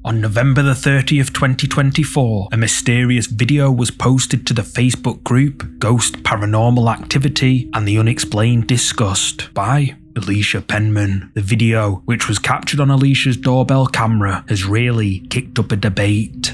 On November the 30th, 2024, a mysterious video was posted to the Facebook group Ghost Paranormal Activity and the Unexplained discussed by Alicia Penman. The video, which was captured on Alicia's doorbell camera, has really kicked up a debate.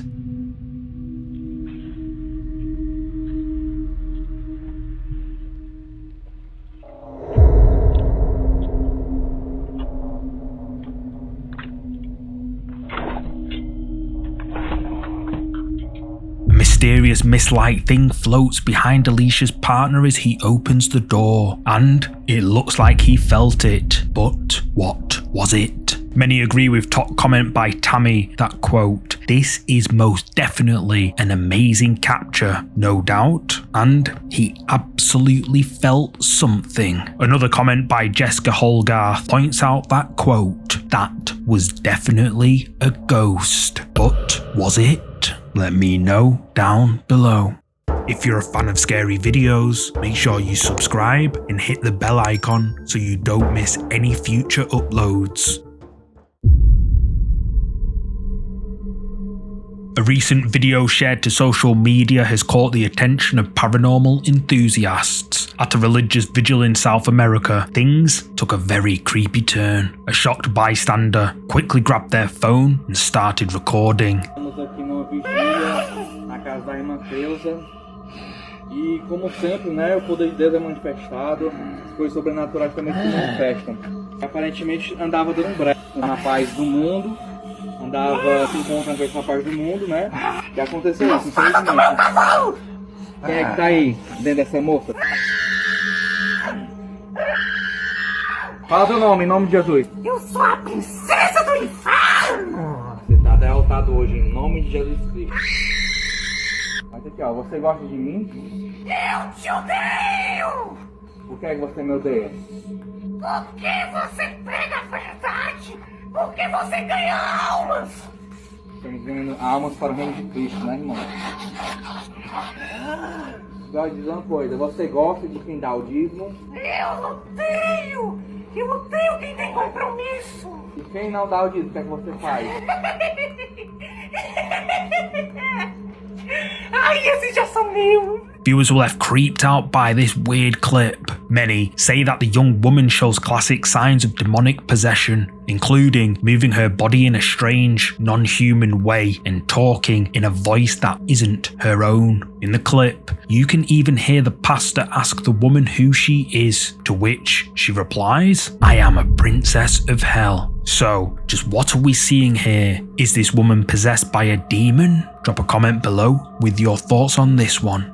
Mysterious mist-like thing floats behind Alicia's partner as he opens the door, and it looks like he felt it, but what was it? Many agree with top comment by Tammy that, quote, "This is most definitely an amazing capture, no doubt, and he absolutely felt something." Another comment by Jessica Holgarth points out that, quote, "That was definitely a ghost, but was it? Let me know down below." If you're a fan of scary videos, make sure you subscribe and hit the bell icon so you don't miss any future uploads. A recent video shared to social media has caught the attention of paranormal enthusiasts. At a religious vigil in South America, things took a very creepy turn. A shocked bystander quickly grabbed their phone and started recording. Estamos aqui numa vigília na casa da irmã Cleusa e, como sempre, né, o poder de Deus é manifestado, as coisas sobrenaturais também se manifestam. Aparentemente andava dando brecha com o rapaz do mundo, andava se encontrando com esse rapaz do mundo, né? E aconteceu isso, infelizmente. Quem é que tá aí dentro dessa moça? Fala seu nome, em nome de Jesus. Eu sou a princesa do inferno! Você tá derrotado hoje, em nome de Jesus Cristo. Mas aqui, ó, você gosta de mim? Eu te odeio! Por que é que você me odeia? Porque você prega a verdade! Porque você ganha almas! Estamos ganhando almas para o reino de Cristo, né, irmão? Agora diz uma coisa, você gosta de quem dá o dízimo? Eu odeio! Eu odeio quem tem compromisso! E quem não dá o dízimo, o que é que você faz? Ai, esses já são meus! Viewers were left creeped out by this weird clip. Many say that the young woman shows classic signs of demonic possession, including moving her body in a strange, non-human way and talking in a voice that isn't her own. In the clip, you can even hear the pastor ask the woman who she is, to which she replies, "I am a princess of hell." So, just what are we seeing here? Is this woman possessed by a demon? Drop a comment below with your thoughts on this one.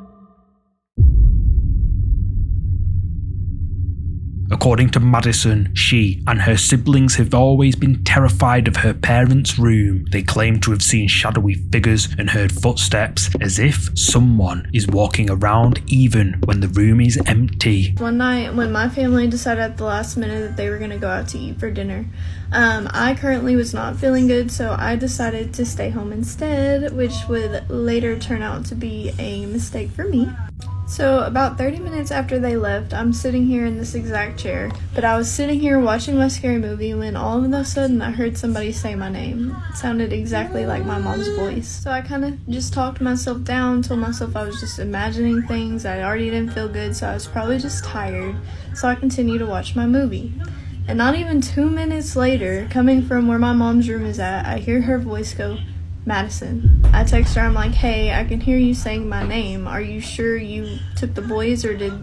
According to Madison, she and her siblings have always been terrified of her parents' room. They claim to have seen shadowy figures and heard footsteps, as if someone is walking around even when the room is empty. One night when my family decided at the last minute that they were going to go out to eat for dinner, I currently was not feeling good, so I decided to stay home instead, which would later turn out to be a mistake for me. So about 30 minutes after they left, I'm sitting here in this exact chair, but I was sitting here watching my scary movie when all of a sudden I heard somebody say my name. It sounded exactly like my mom's voice. So I kind of just talked myself down, told myself I was just imagining things, I already didn't feel good, so I was probably just tired. So I continued to watch my movie. And not even 2 minutes later, coming from where my mom's room is at, I hear her voice go, "Madison." I text her, I'm like, "Hey, I can hear you saying my name. Are you sure you took the boys, or did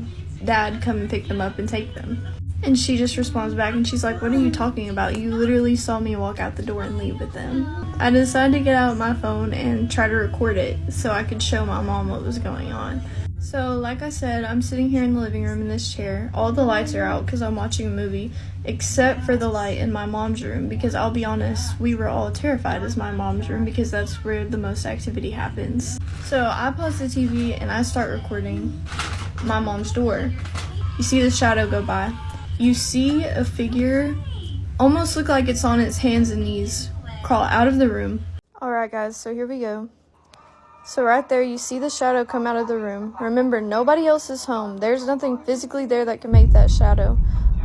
Dad come and pick them up and take them?" And she just responds back and she's like, "What are you talking about? You literally saw me walk out the door and leave with them." I decided to get out my phone and try to record it so I could show my mom what was going on. So like I said, I'm sitting here in the living room in this chair. All the lights are out because I'm watching a movie, except for the light in my mom's room, because I'll be honest, we were all terrified as my mom's room because that's where the most activity happens. So I pause the TV and I start recording my mom's door. You see the shadow go by. You see a figure almost look like it's on its hands and knees crawl out of the room. Alright guys, so here we go. So right there, you see the shadow come out of the room. Remember, nobody else is home. There's nothing physically there that can make that shadow.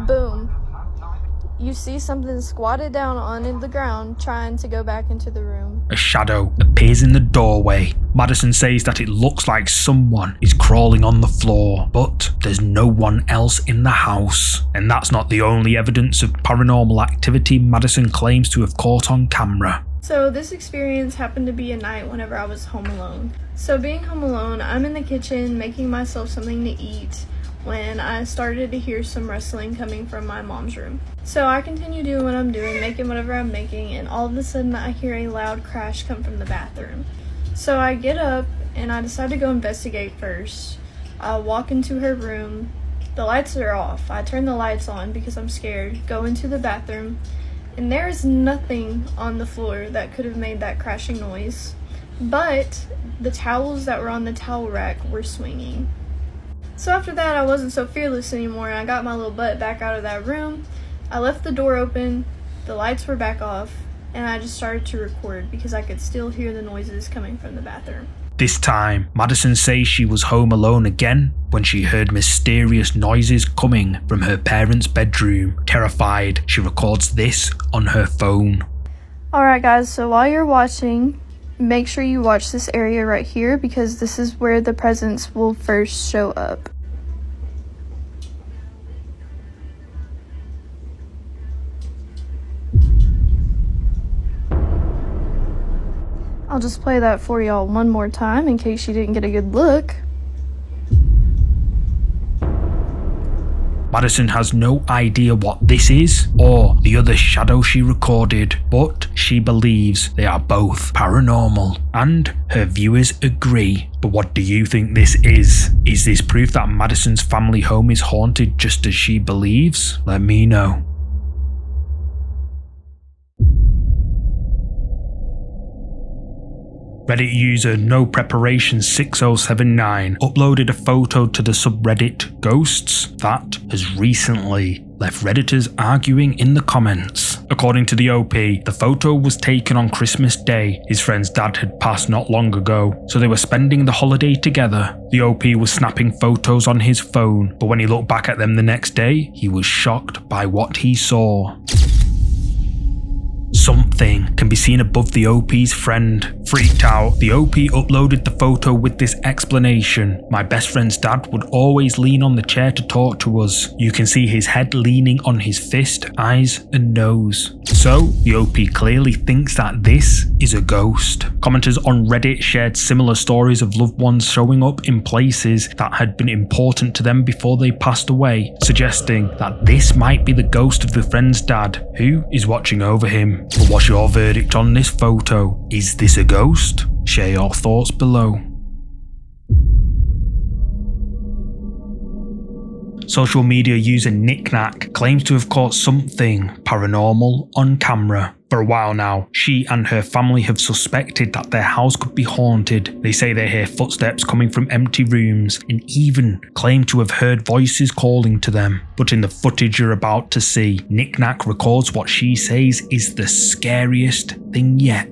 Boom. you see something squatted down on the ground trying to go back into the room. A shadow appears in the doorway. Madison says that it looks like someone is crawling on the floor, but there's no one else in the house. And that's not the only evidence of paranormal activity Madison claims to have caught on camera. So this experience happened to be a night whenever I was home alone. So being home alone, I'm in the kitchen making myself something to eat when I started to hear some rustling coming from my mom's room. So I continue doing what I'm doing, making whatever I'm making, and all of a sudden I hear a loud crash come from the bathroom. So I get up and I decide to go investigate first. I walk into her room. The lights are off. I turn the lights on because I'm scared. Go into the bathroom, and there is nothing on the floor that could have made that crashing noise. But the towels that were on the towel rack were swinging. So after that, I wasn't so fearless anymore, and I got my little butt back out of that room. I left the door open, the lights were back off, and I just started to record because I could still hear the noises coming from the bathroom. This time, Madison says she was home alone again when she heard mysterious noises coming from her parents' bedroom. Terrified, she records this on her phone. Alright guys, so while you're watching, make sure you watch this area right here because this is where the presence will first show up. I'll just play that for y'all one more time in case you didn't get a good look. Madison has no idea what this is or the other shadow she recorded, but she believes they are both paranormal, and her viewers agree. But what do you think this is? Is this proof that Madison's family home is haunted just as she believes? Let me know. Reddit user No Preparation 6079 uploaded a photo to the subreddit Ghosts that has recently left Redditors arguing in the comments. According to the OP, the photo was taken on Christmas Day. His friend's dad had passed not long ago, so they were spending the holiday together. The OP was snapping photos on his phone, but when he looked back at them the next day, he was shocked by what he saw. Something can be seen above the OP's friend. Freaked out, the OP uploaded the photo with this explanation. My best friend's dad would always lean on the chair to talk to us. You can see his head leaning on his fist, eyes and nose. So, the OP clearly thinks that this is a ghost. Commenters on Reddit shared similar stories of loved ones showing up in places that had been important to them before they passed away, suggesting that this might be the ghost of the friend's dad, who is watching over him. But what's your verdict on this photo? Is this a ghost? Share your thoughts below. Social media user Knickknack claims to have caught something paranormal on camera. For a while now, she and her family have suspected that their house could be haunted. They say they hear footsteps coming from empty rooms and even claim to have heard voices calling to them. But in the footage you're about to see, Knickknack records what she says is the scariest thing yet.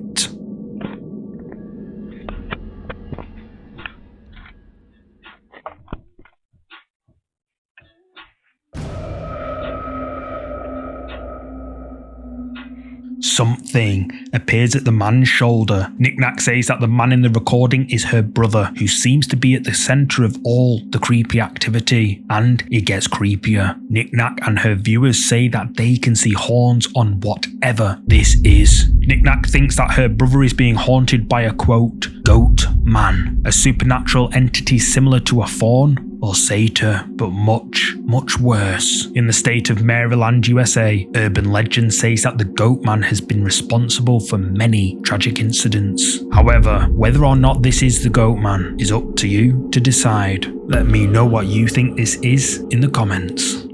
Something appears at the man's shoulder. Knickknack says that the man in the recording is her brother, who seems to be at the centre of all the creepy activity, and it gets creepier. Knickknack and her viewers say that they can see horns on whatever this is. Knickknack thinks that her brother is being haunted by a quote, goat man, a supernatural entity similar to a faun or satyr, but much, much worse. In the state of Maryland, USA, urban legend says that the goat man has been responsible for many tragic incidents. However, whether or not this is the goat man is up to you to decide. Let me know what you think this is in the comments.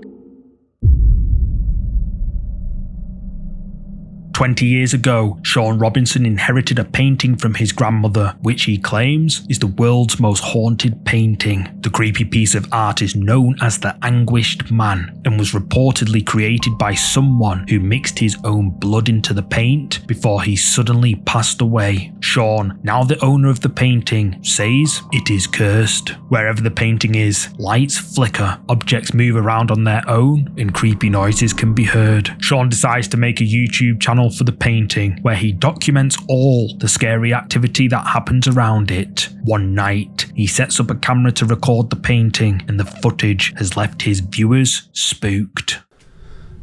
20 years ago, Sean Robinson inherited a painting from his grandmother, which he claims is the world's most haunted painting. The creepy piece of art is known as the Anguished Man and was reportedly created by someone who mixed his own blood into the paint before he suddenly passed away. Sean, now the owner of the painting, says it is cursed. Wherever the painting is, lights flicker, objects move around on their own, and creepy noises can be heard. Sean decides to make a YouTube channel for the painting where he documents all the scary activity that happens around it. One night, he sets up a camera to record the painting, and the footage has left his viewers spooked.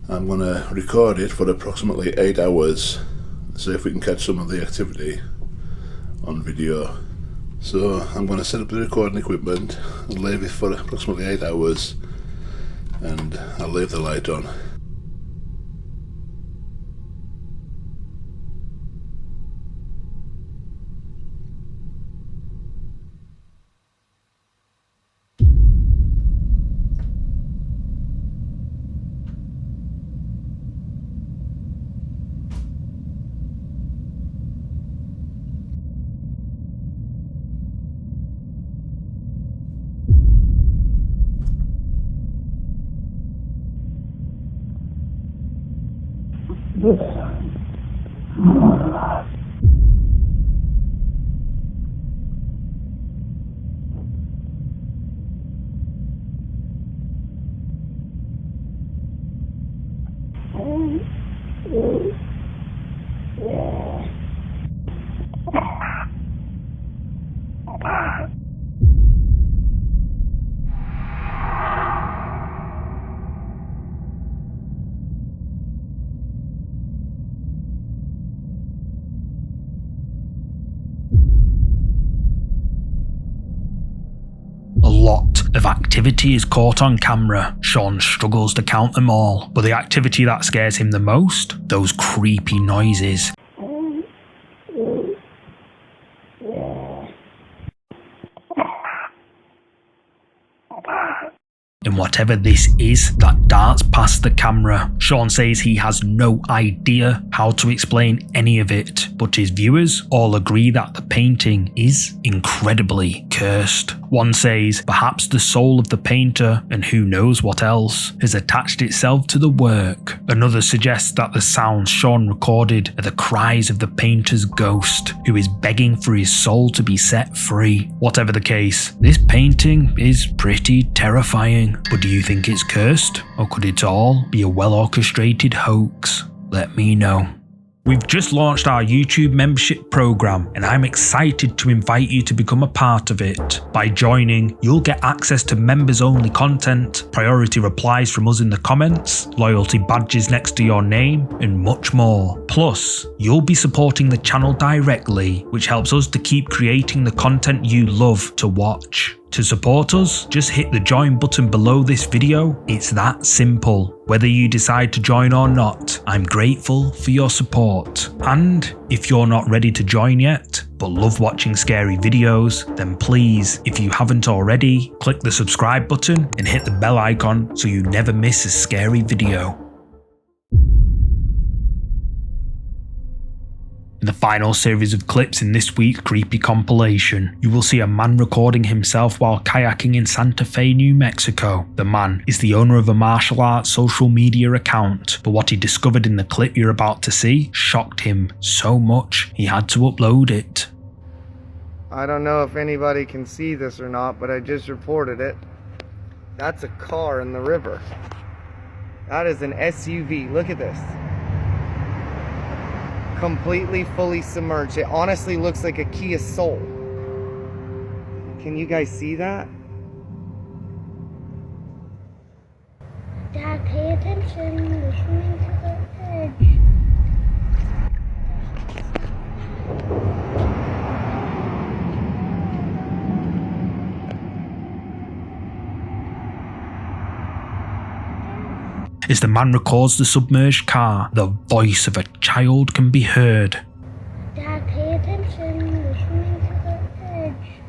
I'm going to record it for approximately 8 hours, see if we can catch some of the activity on video. So I'm going to set up the recording equipment and leave it for approximately 8 hours, and I'll leave the light on. A lot of activity is caught on camera. Sean struggles to count them all, but the activity that scares him the most, those creepy noises. And whatever this is that darts past the camera, Sean says he has no idea how to explain any of it, but his viewers all agree that the painting is incredibly cursed. One says perhaps the soul of the painter, and who knows what else, has attached itself to the work. Another suggests that the sounds Sean recorded are the cries of the painter's ghost, who is begging for his soul to be set free. Whatever the case, this painting is pretty terrifying. But do you think it's cursed? Or could it all be a well-orchestrated hoax? Let me know. We've just launched our YouTube membership program, and I'm excited to invite you to become a part of it. By joining, you'll get access to members-only content, priority replies from us in the comments, loyalty badges next to your name, and much more. Plus, you'll be supporting the channel directly, which helps us to keep creating the content you love to watch. To support us, just hit the join button below this video. It's that simple. Whether you decide to join or not, I'm grateful for your support. And if you're not ready to join yet, but love watching scary videos, then please, if you haven't already, click the subscribe button and hit the bell icon so you never miss a scary video. In the final series of clips in this week's creepy compilation, you will see a man recording himself while kayaking in Santa Fe, New Mexico. The man is the owner of a martial arts social media account, but what he discovered in the clip you're about to see shocked him so much he had to upload it. I don't know if anybody can see this or not, but I just reported it. That's a car in the river. That is an SUV. Look at this. Completely fully submerged. It honestly looks like a Kia Soul. Can you guys see that? Dad, pay attention. We're swimming to the edge. As the man records the submerged car, the voice of a child can be heard. Dad, pay attention. We're swimming to the edge.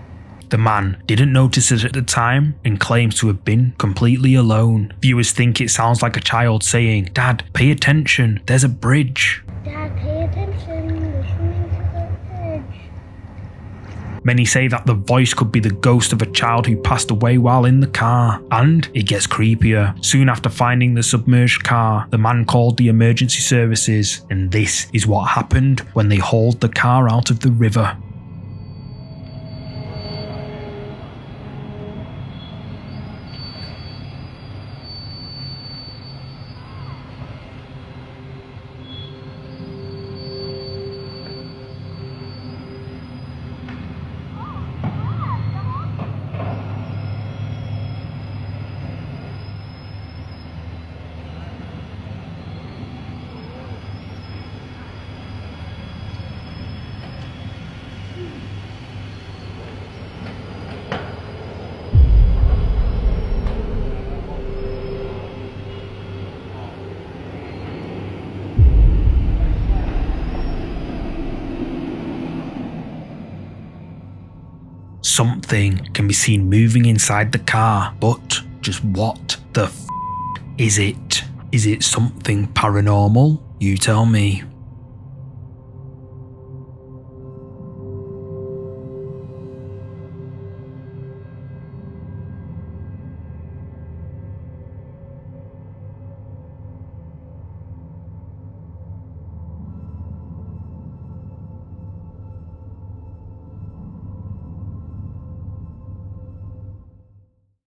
The man didn't notice it at the time and claims to have been completely alone. Viewers think it sounds like a child saying, "Dad, pay attention, there's a bridge." Dad, Many say that the voice could be the ghost of a child who passed away while in the car. And it gets creepier. Soon after finding the submerged car, the man called the emergency services, and this is what happened when they hauled the car out of the river. Something can be seen moving inside the car, but just what the is it? Is it something paranormal? You tell me.